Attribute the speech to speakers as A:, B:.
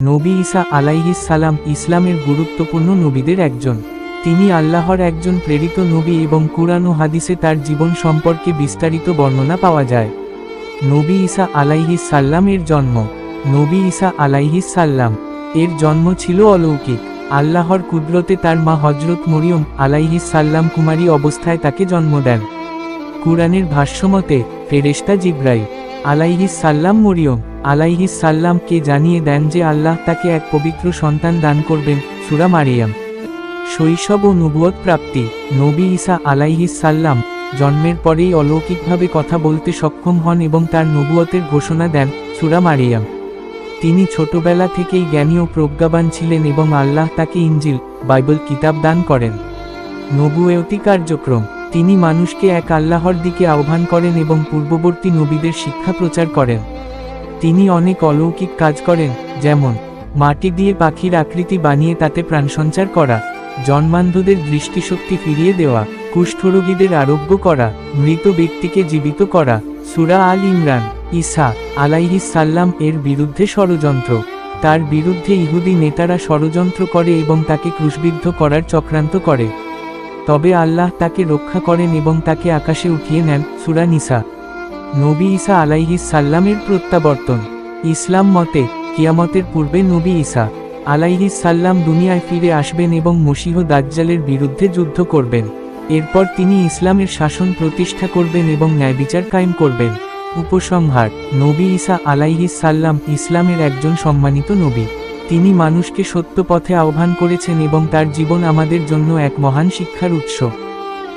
A: নবী ঈসা আলাইহিস সালাম ইসলামের গুরুত্বপূর্ণ নবীদের একজন। তিনি আল্লাহর একজন প্রেরিত নবী এবং কুরআন ও হাদিসে তার জীবন সম্পর্কে বিস্তারিত বর্ণনা পাওয়া যায়। নবী ঈসা আলাইহিস সাল্লাম এর জন্ম। নবী ঈসা আলাইহিস সাল্লাম এর জন্ম ছিল অলৌকিক। আল্লাহর কুদরতে তার মা হযরত মরিয়ম আলাইহিস সাল্লাম কুমারী অবস্থায় তাকে জন্ম দেন। কুরআনের ভাষ্যমতে ফেরেশতা জিবরাইল আলাইহিস সাল্লাম মরিয়ম আলাইহিস সাল্লামকে জানিয়ে দেন যে আল্লাহ তাকে এক পবিত্র সন্তান দান করবেন। সূরা মারিয়াম। শৈশব ও নবুয়ত প্রাপ্তি। নবী ঈসা আলাইহিস সাল্লাম জন্মের পরেই অলৌকিকভাবে কথা বলতে সক্ষম হন এবং তার নবুয়তের ঘোষণা দেন। সূরা মারিয়াম। তিনি ছোটবেলা থেকেই জ্ঞানী ও প্রজ্ঞাবান ছিলেন এবং আল্লাহ তাকে ইনজিল বাইবেল কিতাব দান করেন। নবুয়তি কার্যক্রম। তিনি মানুষকে এক আল্লাহর দিকে আহ্বান করেন এবং পূর্ববর্তী নবীদের শিক্ষা প্রচার করেন। তিনি অনেক অলৌকিক কাজ করেন, যেমন মাটি দিয়ে পাখির আকৃতি বানিয়ে তাতে প্রাণসঞ্চার করা, জন্মান্ধদের দৃষ্টিশক্তি ফিরিয়ে দেওয়া, কুষ্ঠরোগীদের আরোগ্য করা, মৃত ব্যক্তিকে জীবিত করা। সূরা আল ইমরান। ঈসা আলাইহিস সাল্লাম এর বিরুদ্ধে ষড়যন্ত্র। তার বিরুদ্ধে ইহুদি নেতারা ষড়যন্ত্র করে এবং তাকে ক্রুশবিদ্ধ করার চক্রান্ত করে। তবে আল্লাহ তাকে রক্ষা করেন এবং তাকে আকাশে উঠিয়ে নেন। সূরা নিসা। নবী ঈসা আলাইহিস সাল্লামের প্রত্যাবর্তন। ইসলাম মতে কিয়ামতের পূর্বে নবী ঈসা আলাইহিস সাল্লাম দুনিয়ায় ফিরে আসবেন এবং মসীহ দাজ্জালের বিরুদ্ধে যুদ্ধ করবেন। এরপর তিনি ইসলামের শাসন প্রতিষ্ঠা করবেন এবং ন্যায়বিচার কায়েম করবেন। উপসংহার: নবী ঈসা আলাইহিস সাল্লাম ইসলামের একজন সম্মানিত নবী। তিনি মানুষকে সত্য পথে আহ্বান করেছেন এবং তার জীবন আমাদের জন্য এক মহান শিক্ষার উৎস।